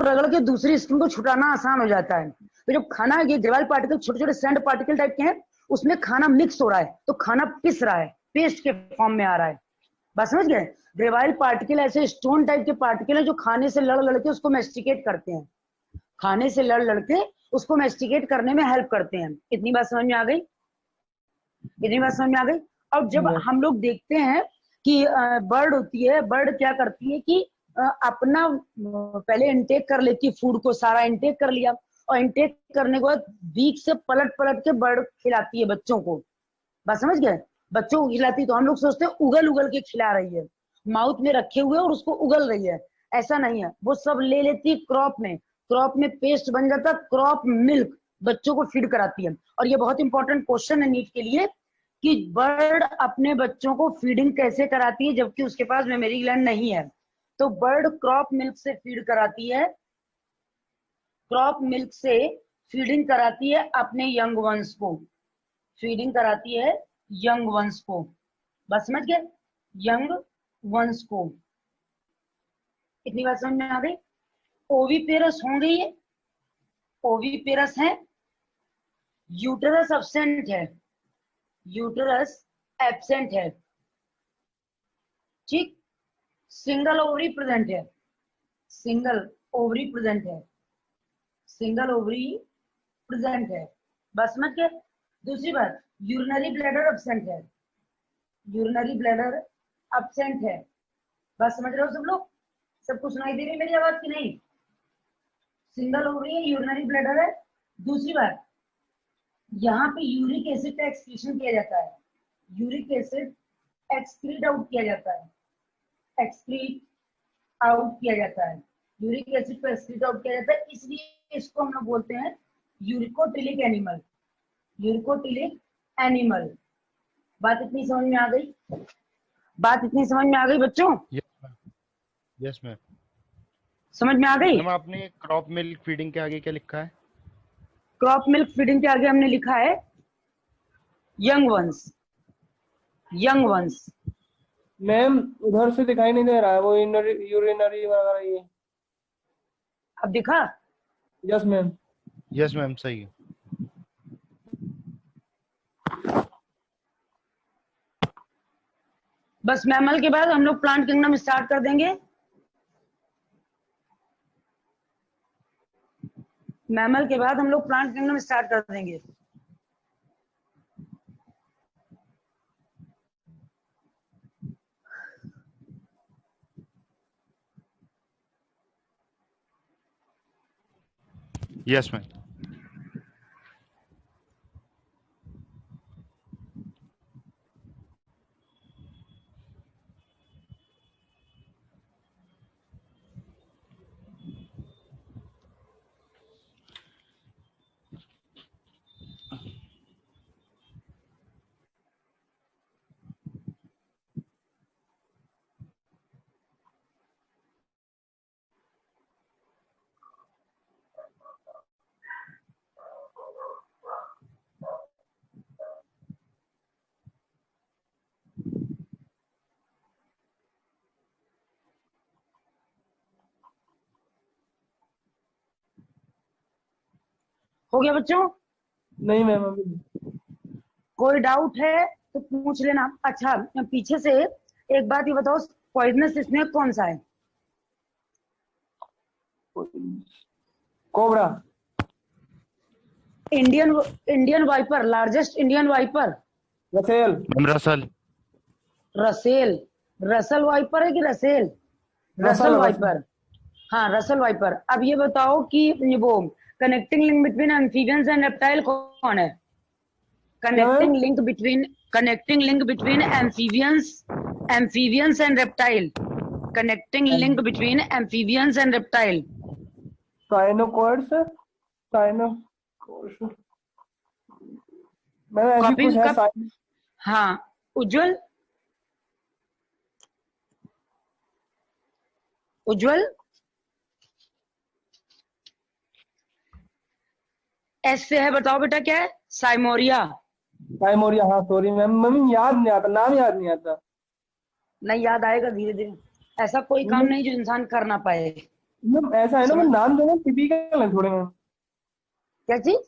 रगड़ के दूसरी स्किन को छुटाना आसान हो जाता है। तो जब खाना, ये ग्रेवाइल पार्टिकल छोटे छोटे सैंड पार्टिकल टाइप के हैं, उसमें खाना मिक्स हो रहा है, तो खाना पिस रहा है, पेस्ट के फॉर्म में आ रहा है। बात समझ गए? ग्रेवाइल पार्टिकल ऐसे स्टोन टाइप के पार्टिकल है जो खाने से लड़ लड़ के उसको मेस्टिकेट करते हैं, खाने से लड़ लड़ के उसको मेस्टिकेट करने में हेल्प करते हैं। इतनी बात समझ में आ गई? इतनी बात समझ में आ गई? अब जब हम लोग देखते हैं कि बर्ड होती है, बर्ड क्या करती है कि अपना पहले इंटेक कर लेती है, फूड को सारा इंटेक कर लिया, और इंटेक करने के बाद बीक से पलट पलट के बर्ड खिलाती है बच्चों को। बात समझ गए? बच्चों को खिलाती है, तो हम लोग सोचते हैं उगल उगल के खिला रही है, माउथ में रखे हुए और उसको उगल रही है। ऐसा नहीं है, वो सब ले लेती है क्रॉप में, क्रॉप में पेस्ट बन जाता है, क्रॉप मिल्क बच्चों को फीड कराती है। और ये बहुत इंपॉर्टेंट क्वेश्चन है नीट के लिए कि बर्ड अपने बच्चों को फीडिंग कैसे कराती है जबकि उसके पास मेमोरी ग्लैंड नहीं है। तो बर्ड क्रॉप मिल्क से फीड कराती है, क्रॉप मिल्क से फीडिंग कराती है अपने यंग वंस को, फीडिंग कराती है यंग वंस को। बस समझ गए? यंग वंस को। इतनी बात समझ में आ गई? ओविपेरस होंगे ये, ओविपेरस है, यूटेरस एब्सेंट है, यूटेरस एब्सेंट है, ठीक। सिंगल ओवरी प्रेजेंट है, सिंगल ओवरी प्रेजेंट है, सिंगल ओवरी प्रेजेंट है। बस समझ के? दूसरी बात, यूरिनरी ब्लैडर एब्सेंट है, यूरिनरी ब्लैडर एब्सेंट है। बस समझ रहे हो सब लोग? सबको सुनाई दे रही है मेरी आवाज की नहीं? सिंगल ओवरी है, यूरिनरी ब्लैडर है। दूसरी बात, यहाँ पे यूरिक एसिड का एक्सक्रीशन किया जाता है, यूरिक एसिड एक्सक्रीट आउट किया जाता है, एक्सक्रीट आउट किया जाता है, यूरिक एसिड को एक्सक्रीट आउट किया जाता है, इसलिए इसको हम लोग बोलते हैं यूरिकोटिलिक एनिमल, यूरिकोटिलिक एनिमल। बात इतनी समझ में आ गई? बात इतनी समझ में आ गई बच्चों? Yes ma'am. समझ में आ गई? मैम आपने क्रॉप मिल्क फीडिंग के आगे क्या लिखा है? क्रॉप मिल्क फीडिंग के आगे हमने लिखा है young ones, young ones. Ma'am उधर से दिखाई नहीं दे रहा है वो यूरिनरी वगैरह ये। अब दिखा? Yes ma'am. यस मैम सही है। बस मैमल के बाद हम लोग प्लांट किंगडम स्टार्ट कर देंगे। मैमल के बाद हम लोग प्लांट किंगडम स्टार्ट कर देंगे। Yes ma'am. हो गया बच्चों? नहीं मैम अभी। कोई डाउट है तो पूछ लेना। अच्छा पीछे से एक बात ये बताओ, पॉइजनस स्नेक कौन सा है? Cobra. Indian viper, largest Indian viper. Russell. Russell. Russell, Russell viper है कि रसेल? रसल वाइपर, हाँ रसल वाइपर। अब ये बताओ कि वो connecting link between amphibians and reptile कौन है? Connecting link between amphibians and reptile, connecting link between amphibians and reptile. साइनोकॉर्ड्स, साइनोकॉर्ड्स। मैं ऐसी कुछ है साइन। हाँ उज्जवल, उज्जवल एस से है, बताओ बेटा क्या है? साइमोरिया। साइमोरिया, हाँ सॉरी मैम, मम्मी याद नहीं आता, नाम याद नहीं आता। नहीं याद आएगा धीरे धीरे, ऐसा कोई काम नहीं जो इंसान कर ना पाए। मैम ऐसा है ना, वो समझ, नाम जो है टिपिकल है थोड़े मैम। क्या चीज?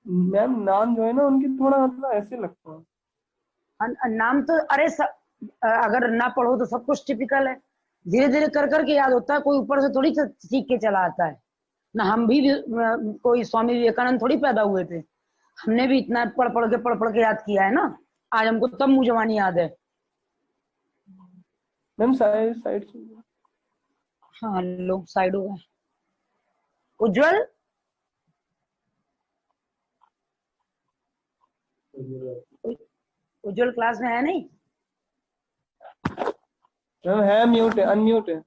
मैम नाम जो है ना उनकी थोड़ा मतलब ऐसे लगता है। नाम तो अरे अगर ना पढ़ो तो सब कुछ टिपिकल है। धीरे धीरे कर करके याद होता है, कोई ऊपर से थोड़ी सीख के चला आता है। ना हम भी कोई स्वामी विवेकानंद थोड़ी पैदा हुए थे। हमने भी इतना पढ़ पढ़ के याद किया है ना। आज हमको तब मुंह जवानी याद है। मैम साइड साइड से। हाँ लो साइड हो गए। उज्जवल, उज्जवल क्लास में है नहीं? मैम है, म्यूट है, अनम्यूट है।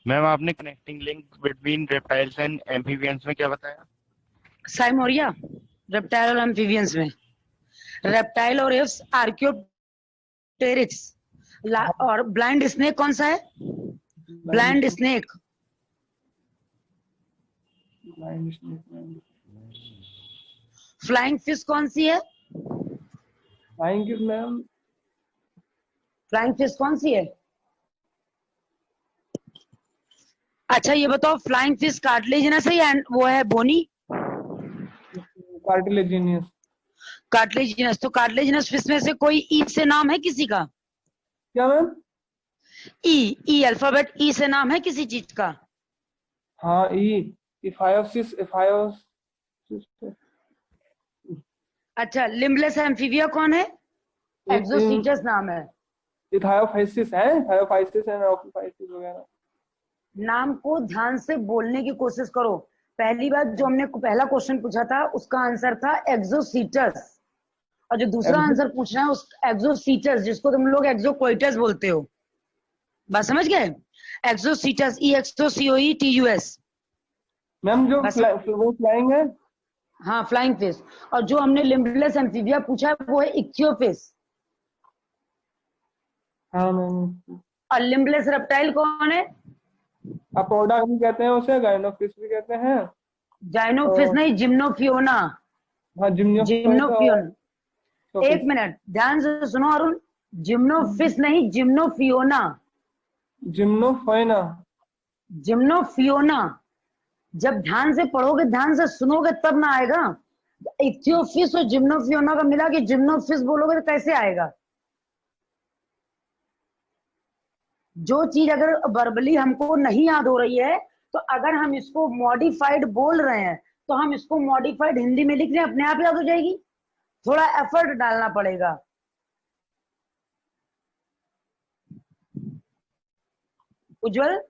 मैम आपने connecting link between reptiles and amphibians में क्या बताया? साइमोरिया, रेप्टाइल और एम्फीबियंस में। रेप्टाइल और एप्स आर्कियोप्टेरिक्स। और ब्लाइंड स्नेक कौन सा है? Blind snake. Blind snake. Flying fish कौन सी है? Thank you ma'am. Flying fish कौन सी है? अच्छा ये बताओ, फ्लाइंग फिश कार्टिलेजिनस है या वो है बोनी? कार्टिलेजिनियस। कार्टिलेजिनस। तो कार्टिलेजिनस फिश में से कोई ई से नाम है किसी का? क्या मैम? ई, ई अल्फाबेट ई से नाम है किसी चीज का? हाँ ई, इफायोसिस, इफायोसिस। अच्छा, लिम्बलेस एम्फीबिया कौन है? एक्सोसीटस नाम है। इथायोफाइसिस है, थायोफाइसिस है, नायोफाइसिस वगैरह। नाम को ध्यान से बोलने की कोशिश करो। पहली बार जो हमने पहला क्वेश्चन पूछा था उसका आंसर था एक्सोसीटस, और जो दूसरा आंसर पूछना है उस एक्सोसीटस, जिसको तुम लोग एक्सोकोइटस बोलते हो। बात समझ गए? Exocoetus, E X O C O E T U S. Ma'am जो बस। वो फ्लाइंग है। हाँ फ्लाइंग फिश। और जो हमने लिम्बलेस एम्फीबिया पूछा है वो है इक्थियोफिश। हाँ मैम। और लिम्बलेस रेप्टाइल कौन है? अपोडा भी कहते हैं उसे, गाइनोफिश भी कहते हैं। जाइनोफिश और नहीं, जिम्नोफियोना। हाँ जिम्नोफाइट और जिम्नोफियोन। एक फिश। मिनट ध्यान से सुनो अरुण। जिम्नोफिश नहीं, जिम्नोफियोना। जिम्नोफाइना। जिम्नोफियोना। जब ध्यान से पढ़ोगे, ध्यान से सुनोगे तब ना आएगा। इथियोफिश और जिम्नोफियोना का मिला के जिम्नोफिश बोलोगे तो कैसे आएगा? जो चीज अगर वर्बली हमको नहीं याद हो रही है, तो अगर हम इसको मॉडिफाइड बोल रहे हैं तो हम इसको मॉडिफाइड हिंदी में लिख रहे हैं, अपने आप याद हो जाएगी। थोड़ा एफर्ट डालना पड़ेगा। उज्जवल,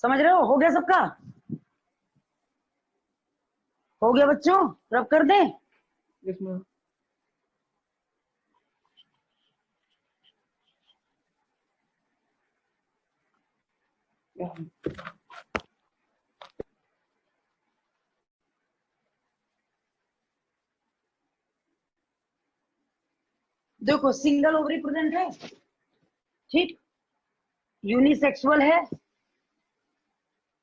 समझ रहे हो? गया सबका? हो गया बच्चों? रब कर दें? इसमें देखो, सिंगल ओवरी प्रेजेंट है, ठीक। यूनिसेक्सुअल है,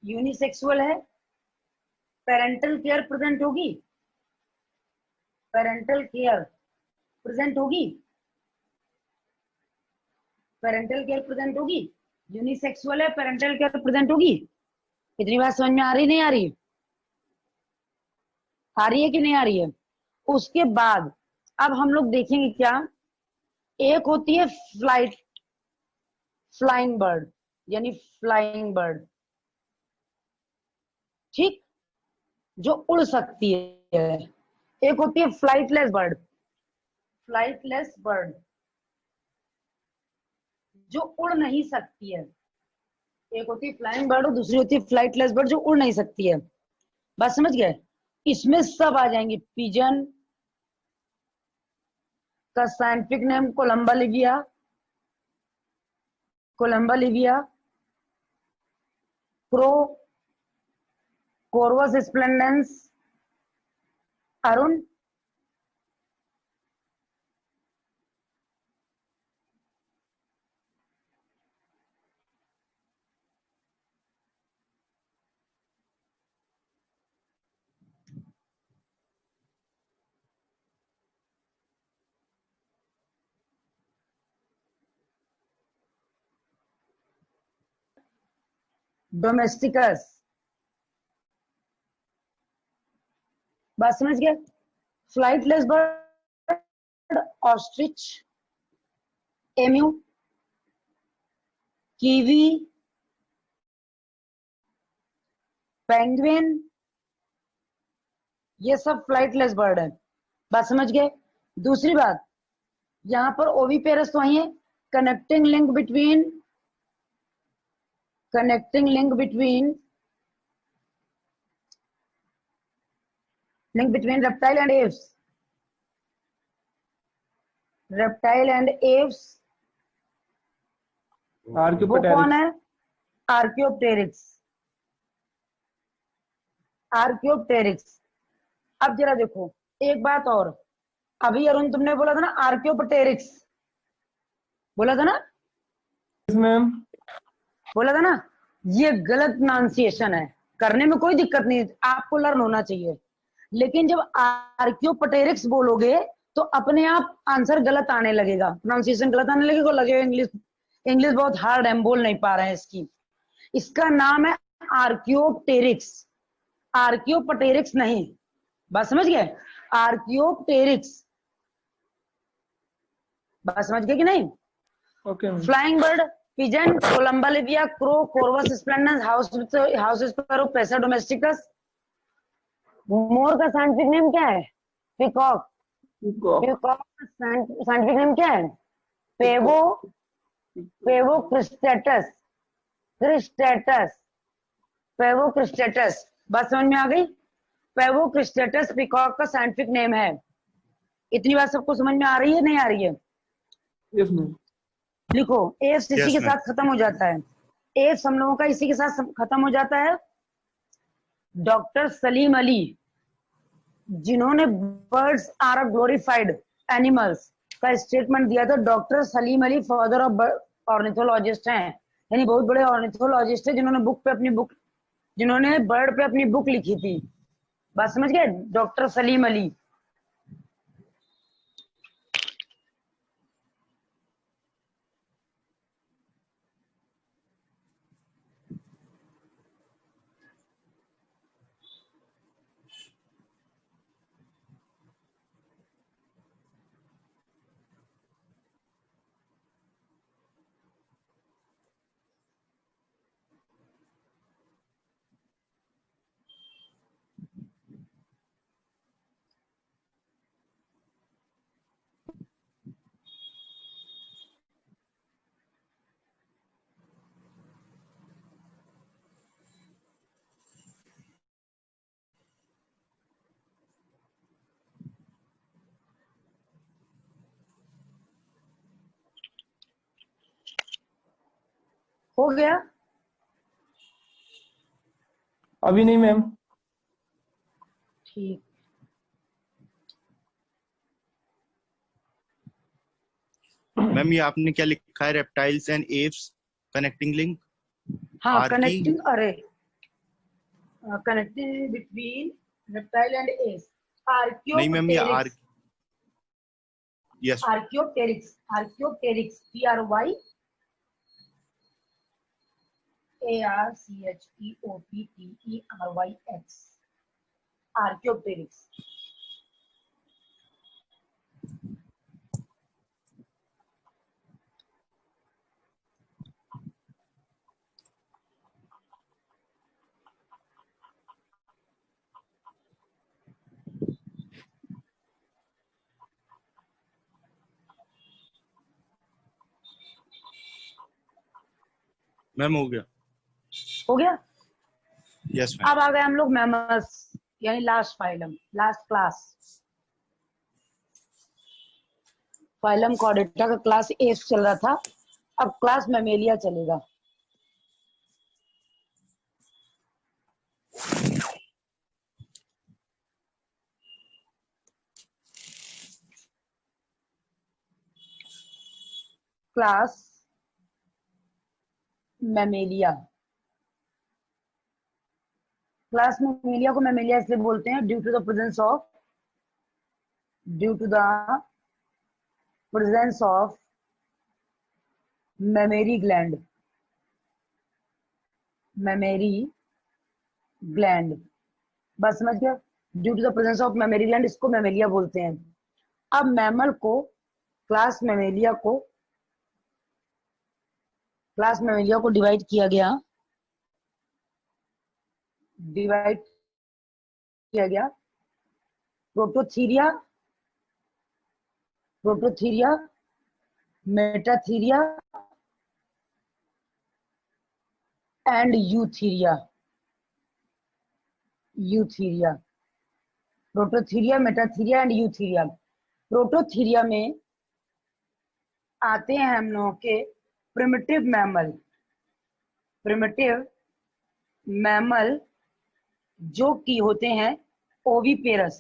यूनिसेक्सुअल है। पेरेंटल केयर प्रेजेंट होगी, पेरेंटल केयर प्रेजेंट होगी, पेरेंटल केयर प्रेजेंट होगी। यूनिसेक्सुअल है, पेरेंटल केयर प्रेजेंट होगी। इतनी बात समझ में आ रही नहीं आ रही? आ रही है कि नहीं आ रही है? उसके बाद अब हम लोग देखेंगे क्या। एक होती है फ्लाइट, फ्लाइंग बर्ड, यानी फ्लाइंग बर्ड, ठीक, जो उड़ सकती है। एक होती है फ्लाइटलेस बर्ड, फ्लाइटलेस बर्ड जो उड़ नहीं सकती है। एक होती है फ्लाइंग बर्ड और दूसरी होती है फ्लाइटलेस बर्ड जो उड़ नहीं सकती है। बात समझ गए? इसमें सब आ जाएंगे। पिजन का scientific name Columba livia, Columba livia. Crow, Corvus splendens, Arun, domesticus, बात समझ गए? Flightless bird, ostrich, emu, kiwi, penguin, ये सब फ्लाइटलेस बर्ड है। बात समझ गए? दूसरी बात, यहां पर ओविपेरस तो है, connecting link between reptile and Aves, वो कौन है? आर्कियोप्टेरिक्स। अब जरा देखो एक बात और, अभी अरुण तुमने बोला था ना आर्कियोप्टेरिक्स, बोला था ना? मैम बोला था ना? ये गलत प्रोनाउंसिएशन है, करने में कोई दिक्कत नहीं, आपको लर्न होना चाहिए, लेकिन जब आर्कियोप्टेरिक्स बोलोगे तो अपने आप आंसर गलत आने लगेगा, प्रोनाउंसिएशन गलत आने लगेगा। इंग्लिश बहुत हार्ड है, हम बोल नहीं पा रहे हैं इसकी। इसका नाम है आर्कियोप्टेरिक्स, आर्कियोप्टेरिक्स नहीं। बात समझ गए? आर्कियोप्टेरिक्स, बात समझ गए कि नहीं? Okay. Flying bird, pigeon, Columba livia, crow, Corvus splendens, house sparrow, passer domesticus. मोर का साइंटिफिक नेम क्या है? पीकॉक। पीकॉक का साइंटिफिक नेम क्या है? Pavo cristatus. बात समझ में आ गई? पेवो क्रिस्टेटस पीकॉक का साइंटिफिक नेम है। इतनी बात सबको समझ में आ रही है, नहीं आ रही है? Yes ma'am. लिखो, एफ्स इसी के साथ खत्म हो जाता है, एफ्स हम लोगों का इसी के साथ खत्म हो जाता है। डॉक्टर सलीम अली, जिन्होंने बर्ड्स आर ग्लोरिफाइड एनिमल्स का स्टेटमेंट दिया था, doctor Salim Ali father of ornithologist हैं, यानी बहुत बड़े ऑर्निथोलॉजिस्ट है, जिन्होंने बर्ड पे अपनी बुक लिखी थी। बात समझ गए? डॉक्टर सलीम अली। हो गया? अभी नहीं मैम। ठीक, मैम ये आपने क्या लिखा है? Reptiles and aves connecting link. हाँ, कनेक्टिंग, अरे connecting between reptile and aves, नहीं मैम, ये yes archaeopteryx, ARCHEOPTERYX, archaeopteryx. Ma'am हो गया। हो गया? Yes ma'am. अब आ गए हम लोग मैमल्स, यानी last phylum, last class. Phylum chordata का क्लास एफ चल रहा था, अब क्लास मैमेलिया चलेगा। Class mammalia. क्लास मैमेलिया को मैमेलिया इसलिए बोलते हैं due to the presence of memory gland. बस समझ गया, due to the presence of memory gland, इसको मैमेलिया बोलते हैं। अब मैमल को क्लास मैमेलिया को डिवाइड किया गया Prototheria, Metatheria and Eutheria. Prototheria, Metatheria and Eutheria. Prototheria में आते हैं हम लोगों के प्रिमिटिव मैमल जो कि होते हैं ओवीपेरस।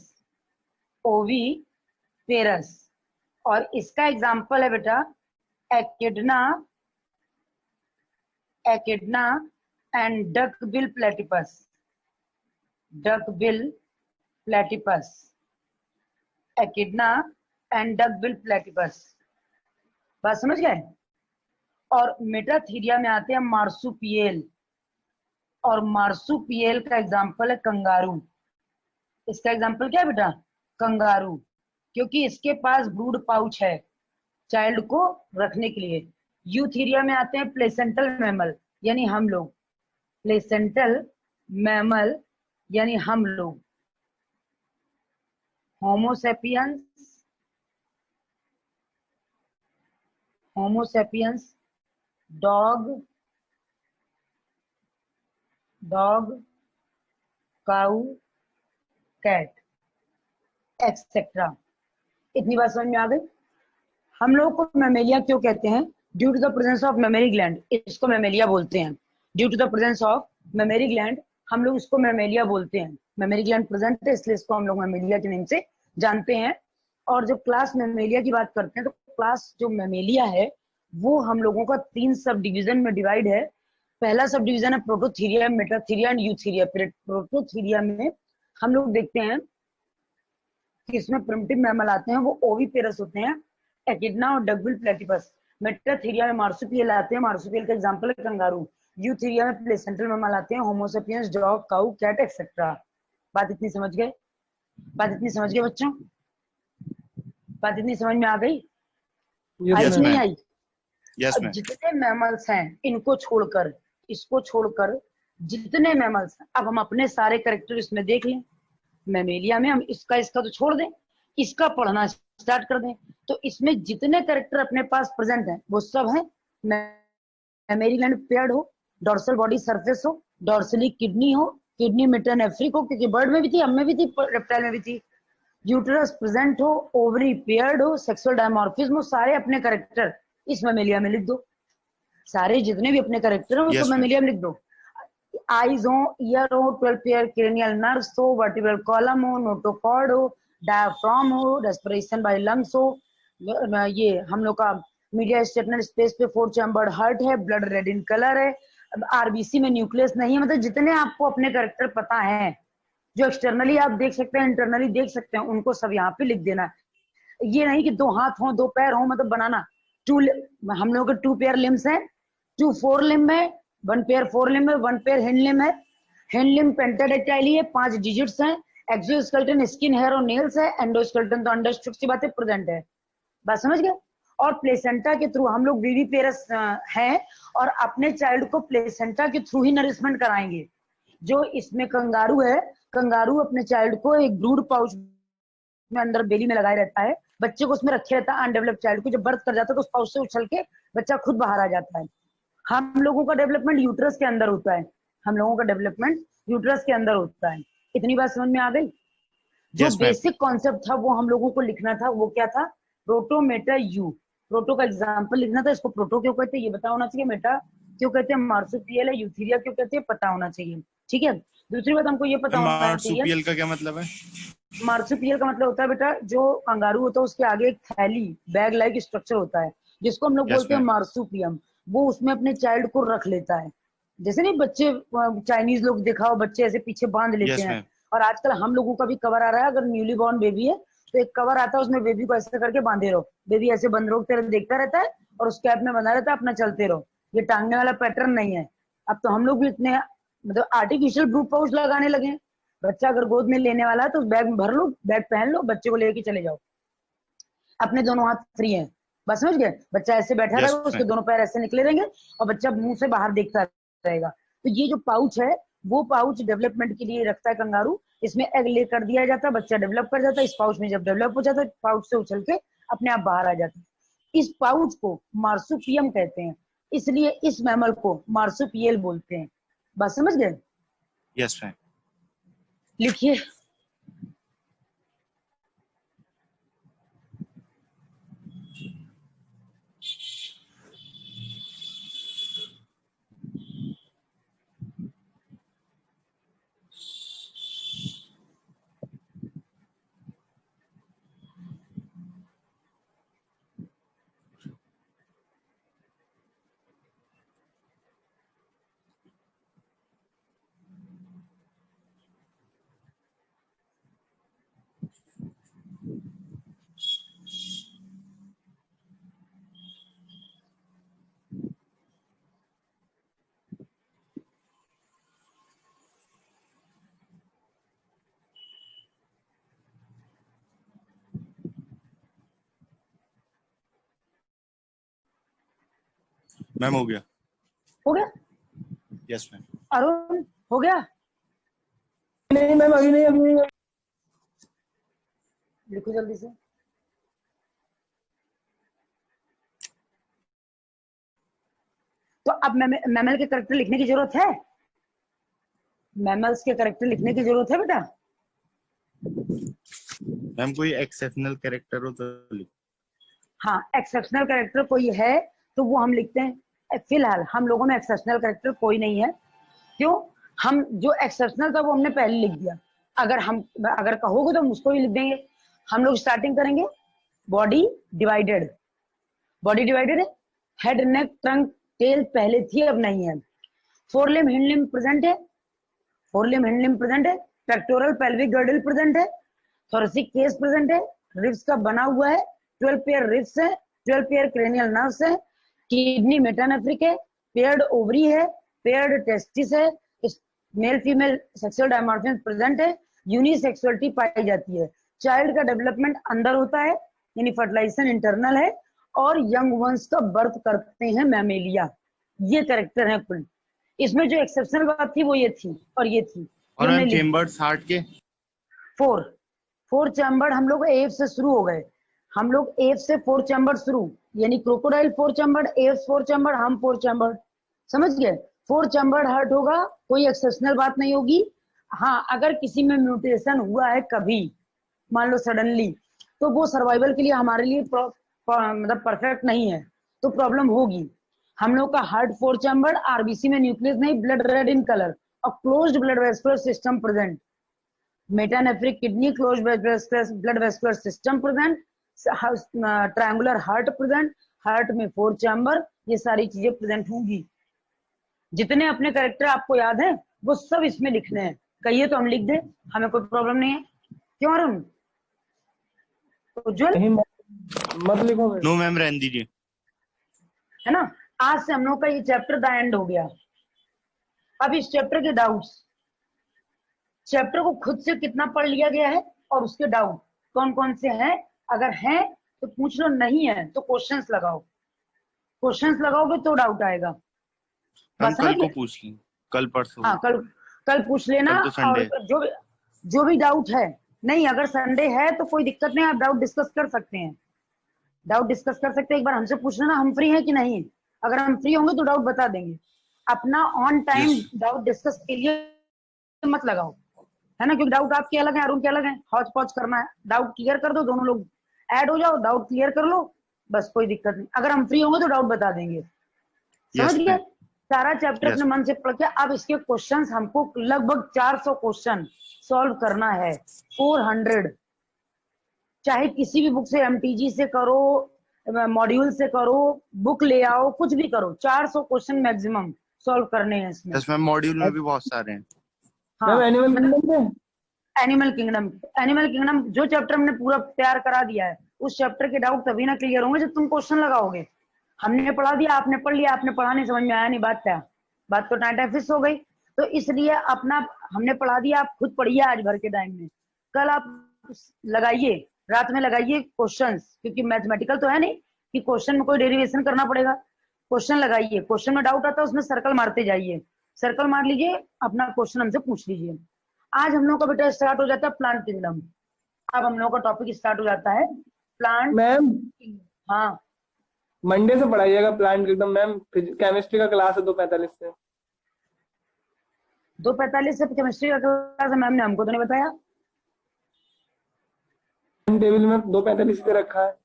और इसका एग्जाम्पल है बेटा एकिडना and duckbill platypus. एकिडना and duckbill platypus, बात समझ गए। और मेटाथीरिया में आते हैं मार्सुपियल, और मार्सुपियल का एग्जाम्पल है कंगारू। इसका एग्जाम्पल क्या है बेटा? कंगारू, क्योंकि इसके पास ब्रूड पाउच है चाइल्ड को रखने के लिए। यूथीरिया में आते हैं प्लेसेंटल मैमल यानी हम लोग। होमोसेपियंस, डॉग, काऊ, कैट एक्सेट्रा। इतनी बात समझ में आ गई? हम लोग को मैमेलिया क्यों कहते हैं? Due to the presence of memory gland, इसको मैमेलिया बोलते हैं। Due to the presence of memory gland हम लोग इसको मैमेलिया बोलते हैं। मेमोरी ग्लैंड प्रेजेंट है इसलिए इसको हम लोग मैमेलिया के नेम से जानते हैं। और जब क्लास मैमेलिया की बात करते हैं तो क्लास जो मैमेलिया है वो हम लोगों का 3 सब डिवीजन में डिवाइड है। पहला सब डिवीजन है Prototheria, Metatheria and Eutheria. Prototheria में हम लोग देखते हैं कि इसमें प्रिमिटिव मैमल आते हैं, वो ओविपेरस होते हैं, एकिडना और डकबिल प्लेटिपस। मेटाथीरिया में मार्सुपियल आते हैं, मार्सुपियल का एग्जांपल है कंगारू। यूथीरिया में प्लेसेंटल मैमल आते हैं, होमोसेपियंस, डॉग, काऊ, कैट एक्सेट्रा। बात इतनी समझ गए बच्चों? बात इतनी समझ में आ गई? आई कि नहीं आई? अब जितने मैमल्स हैं इसको छोड़कर जितने मैमल्स हैं, अब हम अपने सारे कैरेक्टर इसमें देख लें। मैमेलिया में हम इसका तो छोड़ दें, इसका पढ़ना स्टार्ट कर दें। तो इसमें जितने कैरेक्टर अपने पास प्रेजेंट हैं वो सब हैं मैमेरी ग्लैंड पेयर्ड हो, डॉर्सल बॉडी सरफेस हो, डॉर्सली किडनी हो, किडनी मेटानेफ्रिक हो क्योंकि बर्ड में भी थी, हम में भी थी, रेप्टाइल में भी थी, यूटेरस प्रेजेंट हो, ओवरी पेयर्ड हो, सेक्सुअल डायमॉर्फिज्म हो। सारे अपने कैरेक्टर इस मैमेलिया में लिख दो। सारे जितने भी अपने कैरेक्टर हैं उसको मैमेलिया में लिख दो। आईज हो, ईयर हो, 12 पेयर क्रेनियल नर्व्स हो, वर्टिब्रल कॉलम हो, नोटोकॉर्ड हो, डायफ्राम हो, रेस्पिरेशन बाय लंग्स हो, ये हम लोग का मीडिया स्टेटनर स्पेस पे 4 चैम्बर्ड हार्ट है, ब्लड रेड इन कलर है, आरबीसी में न्यूक्लियस नहीं है। मतलब जितने आपको अपने कैरेक्टर पता है, जो एक्सटर्नली आप देख सकते हैं, इंटरनली देख सकते हैं, उनको सब यहाँ पे लिख देना। ये नहीं कि 2 हाथ हो 2 पैर हो, मतलब बनाना। हम लोग के 2 पेयर लिम्स है, 2 4 लिम्ब है, 1 पेयर 4 लिम्ब है, 1 पेयर हैंड लिम्ब है। हैंड लिम्ब पेंटाडेक्टाइली है, 5 डिजिट्स हैं। एक्सोस्केलेटन स्किन, हेयर और नेल्स है। एंडोस्केलेटन तो अंडरस्टूड सी बात है, प्रेजेंट है। बात समझ गए? और प्लेसेंटा के थ्रू हम लोग विविपेरस हैं और अपने चाइल्ड को प्लेसेंटा के थ्रू ही नरिशमेंट कराएंगे। जो इसमें कंगारू है, कंगारू अपने चाइल्ड को एक ब्रूड पाउच में अंदर बेली में लगाए रहता है, बच्चे को उसमें रखे रहता है। अनडेवलप्ड चाइल्ड को जब बर्थ कर जाता है तो उस पाउच से उछल के बच्चा खुद बाहर आ जाता है। हम लोगों का डेवलपमेंट यूट्रस के अंदर होता है, इतनी बात समझ में आ गई? जो बेसिक कॉन्सेप्ट था वो हम लोगों को लिखना था, वो क्या था? Proto, Meta, you. प्रोटो का एग्जाम्पल लिखना था। इसको प्रोटो क्यों कहते हैं ये पता होना चाहिए, मेटा क्यों कहते हैं, मार्सुपियल है, यूथीरिया क्यों कहते हैं पता होना चाहिए। ठीक है, दूसरी बात हमको ये पता होना चाहिए, मार्सुपियल का क्या मतलब है? मार्सुपियल का मतलब होता है बेटा, जो कंगारू होता है उसके आगे एक थैली बैग लाइक स्ट्रक्चर होता है, जिसको हम लोग Yes, बोलते हैं ma'am. मार्सुपियम, वो उसमें अपने चाइल्ड को रख लेता है। जैसे नहीं बच्चे चाइनीज लोग दिखाओ, बच्चे ऐसे पीछे बांध लेते Yes, हैं, ma'am. और आजकल हम लोगों का भी कवर आ रहा है, अगर न्यूली बॉर्न बेबी है तो एक कवर आता है, उसमें बेबी को ऐसे करके बांधे रहो, बेबी ऐसे बंद रहो, तेरे देखता रहता है और उस कैप में बंधा रहता है, अपना चलते रहो। ये टांगने वाला पैटर्न नहीं है। अब तो हम लोग भी इतने मतलब आर्टिफिशियल ब्रूट पाउच लगाने लगे हैं। बच्चा अगर गोद में लेने वाला है तो बैग में भर लो, बैग पहन लो, बच्चे को लेके चले जाओ, अपने दोनों हाथ फ्री हैं। बस समझ गए? बच्चा ऐसे बैठा Yes, रहेगा, उसके ma'am. दोनों पैर ऐसे निकले रहेंगे और बच्चा मुंह से बाहर देखता रहेगा। तो ये जो पाउच है, वो पाउच डेवलपमेंट के लिए रखता है कंगारू। इसमें एग ले कर दिया जाता है, बच्चा डेवलप कर जाता है। इस पाउच में जब डेवलप हो जाता है, पाउच से उछल के अपने आप बाहर आ जाता है। इस पाउच को मार्सुपियम कहते हैं, इसलिए इस मैमल को मार्सुपियल बोलते हैं। बात समझ गए? Yes, ma'am. लिखिए। मैम हो गया. हो गया? Yes, ma'am. अरुण हो गया? नहीं मैम, अभी नहीं, अभी नहीं। लिखो जल्दी से। तो अब मैमल के करेक्टर लिखने की जरूरत है? मैमल्स के करेक्टर लिखने की जरूरत है बेटा? मैम कोई एक्सेप्शनल कैरेक्टर हो तो लिखो. हाँ, एक्सेप्शनल कैरेक्टर कोई है तो वो हम लिखते हैं। फिलहाल हम लोगों में एक्सेप्शनल कैरेक्टर कोई नहीं है। क्यों? हम जो एक्सेप्शनल था वो हमने पहले लिख दिया। अगर कहोगे तो हम उसको भी लिख देंगे। हम लोग स्टार्टिंग करेंगे बॉडी डिवाइडेड। बॉडी डिवाइडेड है, हेड नेक ट्रंक टेल पहले थी, अब नहीं है। Fore limb hind limb present है, fore limb hind limb present है। पेक्टोरल पेल्विक गर्डल प्रेजेंट है, थोरेसिक केस प्रेजेंट है, रिब्स का बना हुआ है, 12 पेयर रिब्स है, 12 पेयर क्रेनियल नर्व्स है, किडनी मेटानेफ्रिक है, पेयर्ड ओवरी है, पेयर्ड टेस्टिस है, male female sexual dimorphism present है, यूनिसेक्सुअलिटी पाई जाती है। चाइल्ड का डेवलपमेंट अंदर होता है, यानी फर्टिलाइजेशन इंटरनल है, और यंग वंस का बर्थ करते हैं मैमेलिया। ये कैरेक्टर है कुल। इसमें जो एक्सेप्शनल बात थी वो ये थी और ये थी। और मैम चेम्बर्स हार्ट के फोर चैम्बर हम लोग एफ से शुरू हो गए। हम लोग एफ से 4 चैम्बर शुरू, यानी क्रोकोडाइल 4 चैम्बर, एफ 4 चैम्बर, हम 4 चैम्बर। समझ गए? 4 चैम्बर हार्ट होगा, कोई एक्सेप्शनल बात नहीं होगी। हाँ, अगर किसी में म्यूटेशन हुआ है कभी, मान लो सडनली, तो वो सर्वाइवल के लिए हमारे लिए मतलब परफेक्ट नहीं है, तो प्रॉब्लम होगी। हम लोग का हार्ट 4 चैम्बर, आरबीसी में न्यूक्लियस नहीं, ब्लड रेड इन कलर और closed blood vascular system present. Metanephric kidney, closed blood vascular system present, triangular heart present, heart में 4 चैम्बर, ये सारी चीजें प्रेजेंट होंगी। जितने अपने कैरेक्टर आपको याद है वो सब इसमें लिखने हैं। कहिए तो हम लिख दें, हमें कोई प्रॉब्लम नहीं है। क्यों अरुण? उज्जवल? नहीं मत लिखो मैम। नो मैम, रहने दीजिए. है ना? आज से हम लोग का ये चैप्टर द एंड हो गया। अब इस चैप्टर के डाउट्स, चैप्टर को खुद से कितना पढ़ लिया गया है और उसके डाउट कौन कौन से हैं, अगर हैं तो पूछ लो, नहीं है तो क्वेश्चंस लगाओ। क्वेश्चंस लगाओगे तो डाउट आएगा। हम बस कल समझ को गए? पूछ लें, कल परसों. हाँ, कल पूछ लेना। कल तो संडे और जो भी डाउट है, नहीं अगर संडे है तो कोई दिक्कत नहीं, आप डाउट डिस्कस कर सकते हैं। डाउट डिस्कस कर सकते हैं, एक बार हमसे पूछ लेना हम फ्री हैं कि नहीं। अगर हम फ्री होंगे तो डाउट बता देंगे। अपना on time Yes. Doubt discuss के लिए मत लगाओ, है ना, क्योंकि डाउट आपके अलग है, अरुण के अलग है, हौच पौच करना है। डाउट क्लियर कर दो, दोनों लोग ऐड हो जाओ, डाउट क्लियर कर लो, बस कोई दिक्कत नहीं। अगर हम फ्री होंगे तो डाउट बता देंगे। समझ Yes, गए? ma'am. सारा चैप्टर Yes. अपने मन से पढ़ के अब इसके क्वेश्चंस हमको लगभग 400 क्वेश्चन सॉल्व करना है। 400, चाहे किसी भी बुक से, एमटीजी से करो, मॉड्यूल से करो, बुक ले आओ, कुछ भी करो, 400 क्वेश्चन मैक्सिमम सॉल्व करने हैं इसमें। इसमें मॉड्यूल में भी बहुत सारे हैं। हाँ, एनिमल किंगडम में एनिमल किंगडम जो चैप्टर हमने पूरा तैयार करा दिया है, उस चैप्टर के डाउट तभी ना क्लियर होंगे जब तुम क्वेश्चन लगाओगे। हमने पढ़ा दिया, आपने पढ़ लिया, आपने पढ़ा नहीं, समझ में आया नहीं, बात क्या, बात तो टाटा फिक्स हो गई। तो इसलिए अपना हमने पढ़ा दिया, आप खुद पढ़िए आज भर के टाइम में, कल आप लगाइए, रात में लगाइए क्वेश्चंस, क्योंकि मैथमेटिकल तो है नहीं कि क्वेश्चन में कोई डेरिवेशन करना पड़ेगा। क्वेश्चन लगाइए, क्वेश्चन में डाउट आता है उसमें सर्कल मारते जाइए, सर्कल मार लीजिए, अपना क्वेश्चन हमसे पूछ लीजिए। आज हम लोग का बेटा स्टार्ट हो जाता है प्लांट किंगडम। अब हम लोग का टॉपिक स्टार्ट हो जाता है प्लांट। मैम हाँ, मंडे से पढ़ाइएगा प्लांट किंगडम मैम। केमिस्ट्री का क्लास है 2:45 से। 2:45 से केमिस्ट्री का क्लास है, मैम ने हमको तो नहीं बताया। टेबल में 2:45 पे रखा है।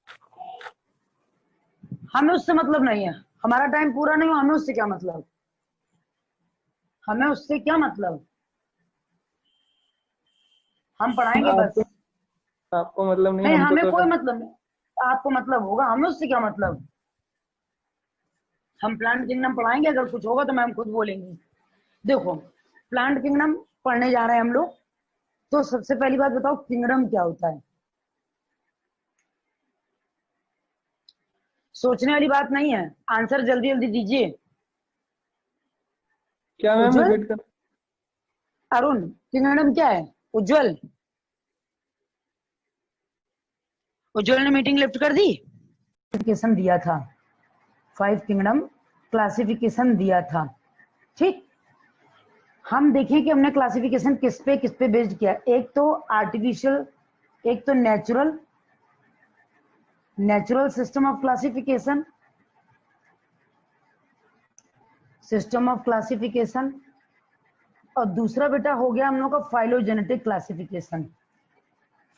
हमें उससे मतलब नहीं है, हमारा टाइम पूरा नहीं हो, हमें उससे क्या मतलब, हमें उससे क्या मतलब, हम पढ़ाएंगे बस। आपको मतलब नहीं, नहीं, हमको हमें तो कोई मतलब नहीं, आपको मतलब होगा, हमें उससे क्या मतलब। हम प्लांट किंगडम पढ़ाएंगे, अगर कुछ होगा तो मैम खुद बोलेंगी। देखो, प्लांट किंगडम पढ़ने जा रहे हैं हम लोग, तो सबसे पहली बात बताओ किंगडम क्या होता है। सोचने वाली बात नहीं है, आंसर जल्दी जल्दी दीजिए। क्या मैम उज्जवल, रिपीट कर। अरुण, किंगडम क्या है। उज्जवल, उज्जवल ने मीटिंग लिफ्ट कर दी। क्लासिफिकेशन दिया था, 5 किंगडम क्लासिफिकेशन दिया था, ठीक। हम देखें कि हमने क्लासिफिकेशन किस पे बेस्ड किया। एक तो आर्टिफिशियल, एक तो नेचुरल सिस्टम ऑफ क्लासिफिकेशन, और दूसरा बेटा हो गया हम लोग का फाइलोजेनेटिक क्लासिफिकेशन।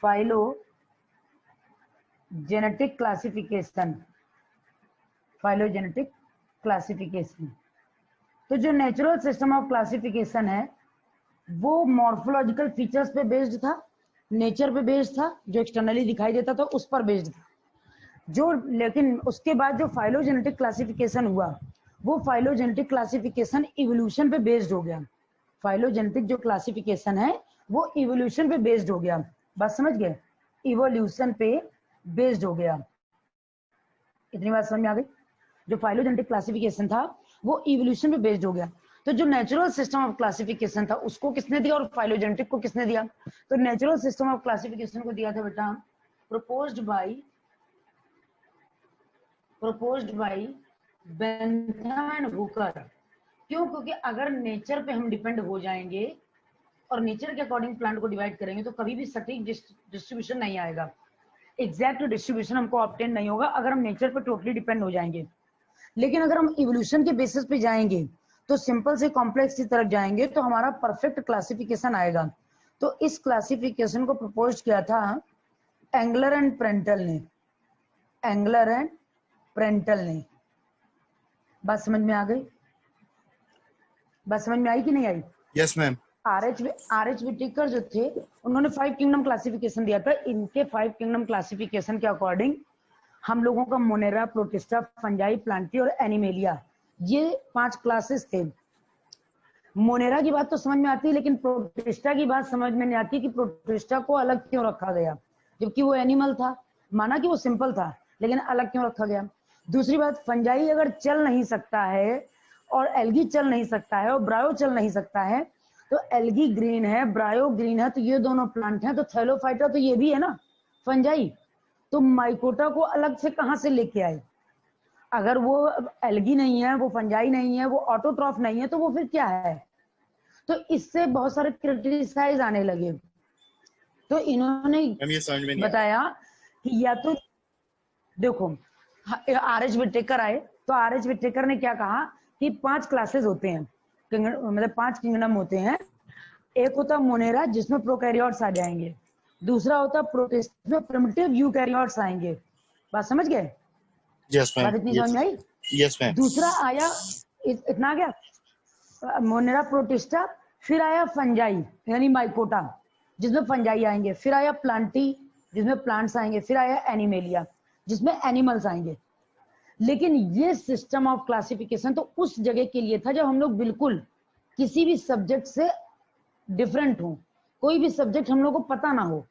Phylogenetic classification. तो जो नेचुरल सिस्टम ऑफ क्लासिफिकेशन है वो मॉर्फोलॉजिकल फीचर्स पे बेस्ड था, नेचर पे बेस्ड था, जो एक्सटर्नली दिखाई देता था उस पर बेस्ड था। जो लेकिन उसके बाद जो फाइलोजेनेटिक क्लासिफिकेशन हुआ, वो फाइलोजेनेटिक क्लासिफिकेशन इवोल्यूशन पे बेस्ड हो गया। फाइलोजेनेटिक जो क्लासिफिकेशन है वो इवोल्यूशन पे बेस्ड हो गया। बात समझ गए, इवोल्यूशन पे बेस्ड हो गया। इतनी बात समझ में आ गई। जो फाइलोजेनेटिक क्लासिफिकेशन था वो इवोल्यूशन पे बेस्ड हो गया। तो जो नेचुरल सिस्टम ऑफ क्लासिफिकेशन था उसको किसने दिया और फाइलोजेनेटिक को किसने दिया। तो नेचुरल सिस्टम ऑफ क्लासिफिकेशन को दिया था बेटा proposed by Bentham and Hooker. क्यों, क्योंकि अगर नेचर पे हम डिपेंड हो जाएंगे और नेचर के अकॉर्डिंग प्लांट को डिवाइड करेंगे तो कभी भी सटीक डिस्ट्रीब्यूशन नहीं आएगा, एग्जैक्ट डिस्ट्रीब्यूशन हमको ऑब्टेन नहीं होगा अगर हम नेचर पे टोटली डिपेंड हो जाएंगे। लेकिन अगर हम इवोल्यूशन के बेसिस पे जाएंगे तो सिंपल से कॉम्प्लेक्स की तरफ जाएंगे तो हमारा परफेक्ट क्लासिफिकेशन आएगा। तो इस क्लासिफिकेशन को प्रपोज किया था एंगलर एंड प्रेंटल ने। बात समझ में आ गई, बात समझ में आई कि नहीं आई। Yes ma'am. R H Whittaker जो थे उन्होंने 5 किंगडम क्लासिफिकेशन दिया था। इनके 5 किंगडम क्लासिफिकेशन के अकॉर्डिंग हम लोगों का मोनेरा, प्रोटिस्टा, फंजाई, प्लांटी और एनिमेलिया, ये 5 क्लासेस थे। मोनेरा की बात तो समझ में आती है, लेकिन प्रोटिस्टा की बात समझ में नहीं आती कि प्रोटिस्टा को अलग क्यों रखा गया, जबकि वो एनिमल था। माना कि वो सिंपल था, लेकिन अलग क्यों रखा गया। दूसरी बात, फंजाई अगर चल नहीं सकता है और एल्गी चल नहीं सकता है और ब्रायो चल नहीं सकता है, तो एल्गी ग्रीन है, ब्रायो ग्रीन है, तो ये दोनों प्लांट हैं। तो थैलोफाइटा तो ये भी है ना फंजाई। तो माइकोटा को अलग से कहां से लेके आए। अगर वो एल्गी नहीं है, वो फंजाई नहीं है, वो ऑटोट्रॉफ नहीं है, तो वो फिर क्या है। तो इससे बहुत सारे क्रिटिसाइज आने लगे। तो इन्होंने बताया कि या तो देखो आर एच विटेकर आए, तो आर एच विटेकर ने क्या कहा कि 5 क्लासेस होते हैं, मतलब 5 किंगडम होते हैं। एक होता मोनेरा जिसमें प्रोकैरियोट्स आ जाएंगे, दूसरा होता प्रोटिस्टा में प्रिमिटिव यूकैरियोट्स आएंगे। बात समझ गए। Yes ma'am. बात इतनी समझ में आई। Yes ma'am. दूसरा आया इतना आ गया मोनेरा, प्रोटिस्टा, फिर आया फंजाई यानी माइकोटा जिसमें फंजाई आएंगे, फिर आया प्लांटी जिसमें प्लांट्स आएंगे, फिर आया एनिमेलिया। जिसमें एनिमल्स आएंगे। लेकिन ये सिस्टम ऑफ क्लासिफिकेशन तो उस जगह के लिए था जब हम लोग बिल्कुल किसी भी सब्जेक्ट से डिफरेंट हो, कोई भी सब्जेक्ट हम लोग को पता ना हो।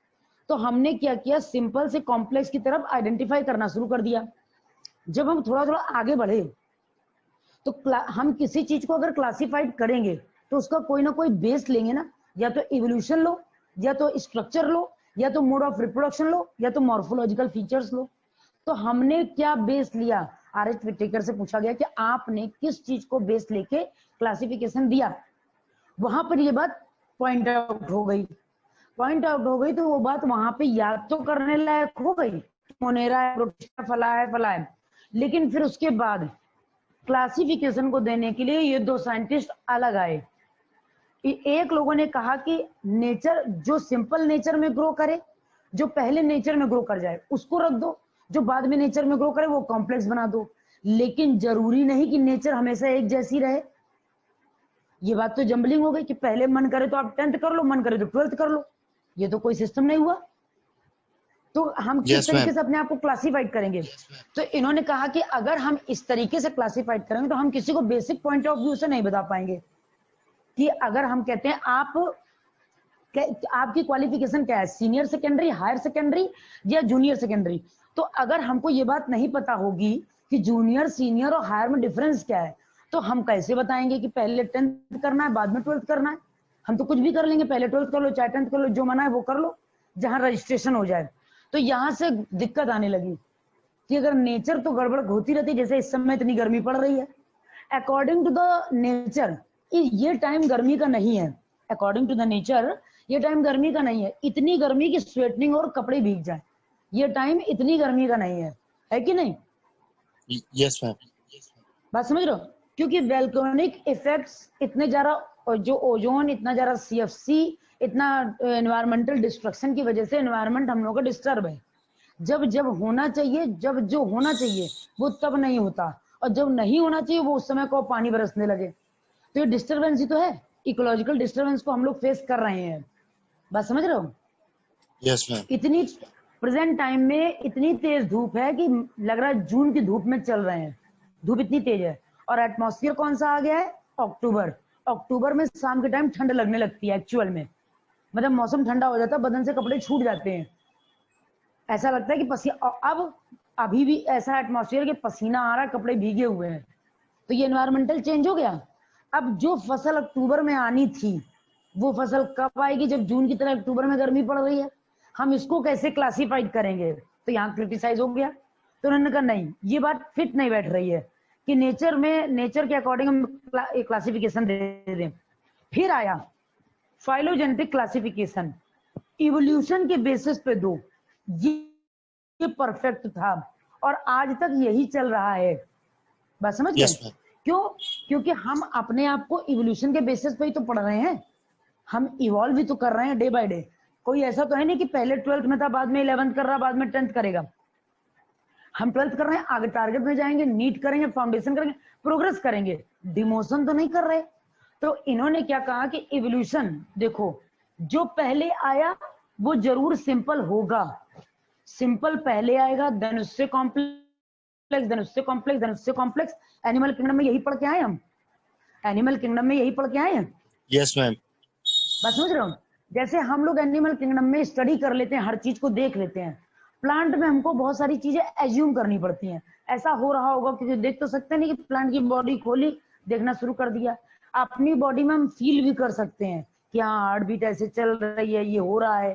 तो हमने क्या किया, सिंपल से कॉम्प्लेक्स की तरफ आइडेंटिफाई करना शुरू कर दिया। जब हम थोड़ा थोड़ा आगे बढ़े तो हम किसी चीज को अगर क्लासिफाइड करेंगे तो उसका कोई ना कोई बेस लेंगे ना, या तो इवोल्यूशन लो, या तो स्ट्रक्चर लो, या तो मोड ऑफ रिप्रोडक्शन लो, या तो मॉर्फोलॉजिकल फीचर्स लो। तो हमने क्या बेस लिया, आर.एच. विटेकर से पूछा गया कि आपने किस चीज को बेस लेके क्लासिफिकेशन दिया। वहां पर ये बात पॉइंट आउट हो गई, तो वो बात वहां पे याद तो करने लायक हो गई, मोनेरा है, प्रोटिस्टा, फला है। लेकिन फिर उसके बाद क्लासिफिकेशन को देने के लिए ये दो साइंटिस्ट अलग आए। एक लोगों ने कहा कि नेचर जो सिंपल नेचर में ग्रो करे, जो पहले नेचर में ग्रो कर जाए उसको रख दो, जो बाद में नेचर में ग्रो करे वो कॉम्प्लेक्स बना दो। लेकिन जरूरी नहीं कि नेचर हमेशा एक जैसी रहे। ये बात तो जंबलिंग हो गई कि पहले मन करे तो आप 10th कर लो, मन करे तो 12th कर लो। ये तो कोई सिस्टम नहीं हुआ। तो हम किस तरीके से अपने आप को क्लासिफाइड करेंगे? तो इन्होंने कहा कि अगर हम इस तरीके से क्लासिफाइड करेंगे तो हम किसी को बेसिक पॉइंट ऑफ व्यू से नहीं बता पाएंगे कि अगर हम कहते हैं आपकी क्वालिफिकेशन क्या है, सीनियर सेकेंडरी, हायर सेकेंडरी या जूनियर सेकेंडरी। तो अगर हमको ये बात नहीं पता होगी कि जूनियर, सीनियर और हायर में डिफरेंस क्या है, तो हम कैसे बताएंगे कि पहले 10th करना है बाद में 12th करना है? हम तो कुछ भी कर लेंगे, पहले 12th कर लो चाहे 10th कर लो, जो मना है वो कर लो, जहां रजिस्ट्रेशन हो जाए। तो यहां से दिक्कत आने लगी कि अगर नेचर तो गड़बड़ होती रहती, जैसे इस समय इतनी गर्मी पड़ रही है, अकॉर्डिंग टू द नेचर ये टाइम गर्मी का नहीं है। अकॉर्डिंग टू द नेचर ये टाइम गर्मी का नहीं है। इतनी गर्मी की स्वेटनिंग और कपड़े भीग जाए, ये टाइम इतनी गर्मी का नहीं है कि नहीं? यस मैम, बात समझ रहे हो? क्योंकि वोल्केनिक इफेक्ट्स इतने ज्यादा, और जो ओजोन इतना ज्यादा, CFC इतना, एनवायरमेंटल डिस्ट्रक्शन की वजह से एनवायरमेंट हम लोग का डिस्टर्ब है। जब होना चाहिए, जब जो होना चाहिए वो तब नहीं होता, और जब नहीं होना चाहिए वो उस समय को पानी बरसने लगे। तो ये डिस्टर्बेंस ही तो है, इकोलॉजिकल डिस्टर्बेंस को हम लोग फेस कर रहे हैं। बात समझ रहे हो? Yes ma'am. इतनी प्रेजेंट टाइम में इतनी तेज धूप है कि लग रहा है जून की धूप में चल रहे हैं, धूप इतनी तेज है। और एटमॉस्फेयर कौन सा आ गया है? अक्टूबर में शाम के टाइम ठंड लगने लगती है एक्चुअल में, मतलब मौसम ठंडा हो जाता है, बदन से कपड़े छूट जाते हैं, ऐसा लगता है कि पसीना। अब अभी भी ऐसा एटमॉस्फेयर के पसीना आ रहा है, कपड़े भीगे हुए हैं। तो ये एनवायरमेंटल चेंज हो गया। अब जो फसल अक्टूबर में आनी थी वो फसल कब आएगी? जब जून की तरह अक्टूबर में गर्मी पड़ रही है। हम इसको कैसे क्लासिफाइड करेंगे? तो यहाँ क्रिटिसाइज हो गया। तो उन्होंने कहा नहीं, ये बात फिट नहीं बैठ रही है कि नेचर के अकॉर्डिंग हम क्लासिफिकेशन दे दें। फिर आया फाइलोजेनेटिक क्लासिफिकेशन, इवोल्यूशन के बेसिस पे दो। ये परफेक्ट था और आज तक यही चल रहा है। बात समझ गए? क्यों? क्योंकि हम अपने आप को इवोल्यूशन के बेसिस पे ही तो पढ़ रहे हैं, हम इवॉल्व भी तो कर रहे हैं डे बाय डे। कोई ऐसा तो है नहीं कि पहले 12th में था, बाद में 11th कर रहा, बाद में 10th करेगा। हम 12th कर रहे हैं, आगे टारगेट में जाएंगे, नीट करेंगे, फाउंडेशन करेंगे, प्रोग्रेस करेंगे, डिमोशन तो नहीं कर रहे। तो इन्होंने क्या कहा कि इवोल्यूशन देखो, जो पहले आया वो जरूर सिंपल होगा, सिंपल पहले आएगा, देन उससे कॉम्प्लेक्स, देन उससे कॉम्प्लेक्स, देन उससे कॉम्प्लेक्स। एनिमल किंगडम में यही पढ़ के आए हम, एनिमल किंगडम में यही पढ़ के आए हैं। Yes ma'am. बात समझ रहे हो? जैसे हम लोग एनिमल किंगडम में स्टडी कर लेते हैं, हर चीज को देख लेते हैं। प्लांट में हमको बहुत सारी चीजें एज्यूम करनी पड़ती हैं। ऐसा हो रहा होगा क्योंकि देख तो सकते नहीं कि प्लांट की बॉडी खोली, देखना शुरू कर दिया। अपनी बॉडी में हम फील भी कर सकते हैं कि हाँ हार्ट बीट ऐसे चल रही है, ये हो रहा है।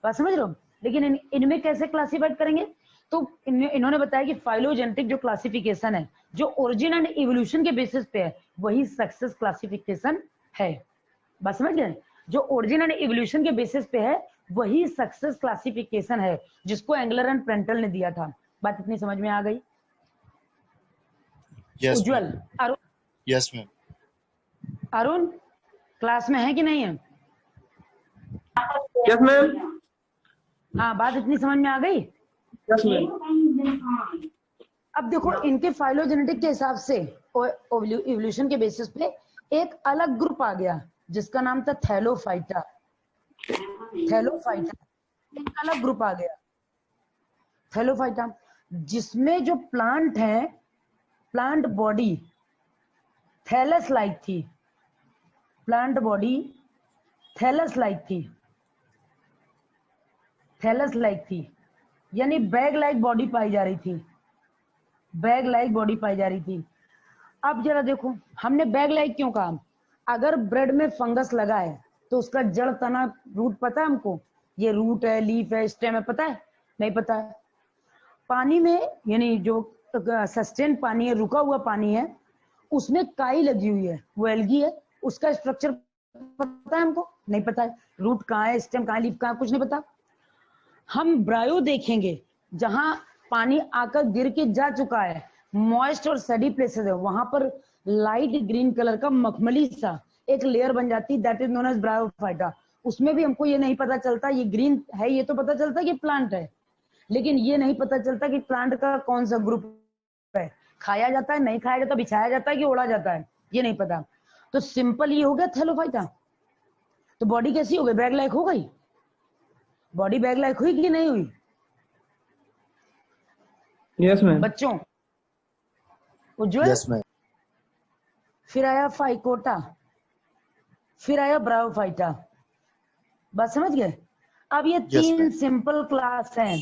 बात समझ रहे हो? लेकिन इनमें कैसे क्लासिफाइड करेंगे? तो इन्होंने बताया कि फाइलोजेनेटिक जो क्लासिफिकेशन है, जो ओरिजिन एंड इवोल्यूशन के बेसिस पे है, वही सक्सेस क्लासिफिकेशन है। बात समझ गए? जो ओरिजिन एंड इवोल्यूशन के बेसिस पे है वही सक्सेस क्लासिफिकेशन है, जिसको एंगलर एंड प्रेंटल ने दिया था। बात इतनी समझ में आ गई? Ujjwal, Arun? Yes ma'am. Arun class में है कि नहीं है? Yes ma'am. हाँ, बात इतनी समझ में आ गई? Yes ma'am. अब देखो, इनके फाइलोजेनेटिक के हिसाब से इवोल्यूशन के बेसिस पे एक अलग ग्रुप आ गया जिसका नाम था थैलोफाइटा। एक अलग ग्रुप आ गया थैलोफाइटा। जिसमें जो प्लांट है, प्लांट बॉडी थैलस लाइक थी, प्लांट बॉडी थैलस लाइक थी, थैलस लाइक थी, यानी बैग लाइक बॉडी पाई जा रही थी, बैग लाइक बॉडी पाई जा रही थी। अब जरा देखो, हमने बैग लाइक क्यों कहा? अगर ब्रेड में फंगस लगा है तो उसका जड़ तना रूट पता है हमको, ये रूट है, लीफ है, स्टेम है, पता है? नहीं पता है। पानी में यानी जो सस्टेन पानी है, रुका हुआ पानी है, उसमें काई लगी हुई है, वो एल्गी है, उसका स्ट्रक्चर पता है हमको? नहीं पता है। रूट कहाँ है, स्टेम कहाँ है, लीफ कहाँ है, कुछ नहीं पता। हम ब्रायो देखेंगे जहां पानी आकर गिर के जा चुका है, मॉइस्ट और सडी प्लेसेस है, वहां पर लाइट ग्रीन कलर का मखमली सा एक लेयर बन जाती है, that is known as bryophyta. उसमें भी हमको ये नहीं पता चलता ये ग्रीन है, ये तो पता चलता कि प्लांट है, लेकिन ये नहीं पता चलता कि प्लांट का कौन सा ग्रुप है, खाया जाता है, नहीं खाया जाता, बिछाया जाता है कि ओढ़ा जाता है, ये नहीं पता। तो सिंपल ये हो गया थैलोफाइटा। तो बॉडी कैसी हो गई? बैग लाइक हो गई। बॉडी बैग लाइक हुई कि नहीं हुई यस मैम। बच्चों? उज्जवल, यस मैम। फिर आया फाइकोटा, फिर आया ब्रायोफाइटा। बात समझ गए? अब ये Yes, तीन ma'am. सिंपल क्लास हैं,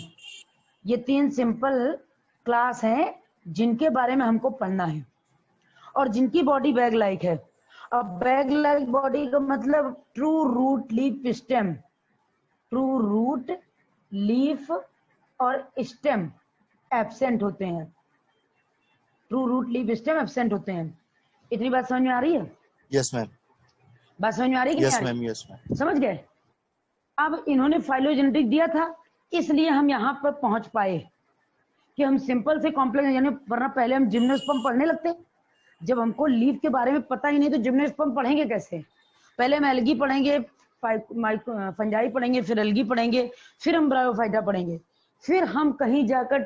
ये तीन सिंपल क्लास हैं जिनके बारे में हमको पढ़ना है और जिनकी बॉडी बैग लाइक है। अब बैग लाइक बॉडी का मतलब true root leaf stem, true root leaf और स्टेम एब्सेंट होते हैं, true root leaf stem absent होते हैं। इतनी बात समझ में आ रही है? Yes ma'am. बात समझ में आ रही है कि यस नहीं आ रही? मैम। Yes ma'am. समझ गए? अब इन्होंने फाइलोजेनेटिक दिया था, इसलिए हम यहाँ पर पहुंच पाए कि हम सिंपल से कॉम्प्लेक्स, यानी वरना पहले हम जिम्नोस्पर्म पढ़ने लगते। जब हमको लीफ के बारे में पता ही नहीं तो जिम्नोस्पर्म पढ़ेंगे कैसे? पहले हम एल्गी पढ़ेंगे, फंजाई पढ़ेंगे, फिर एल्गी पढ़ेंगे, फिर हम ब्रायोफाइटा पढ़ेंगे, फिर हम कहीं जाकर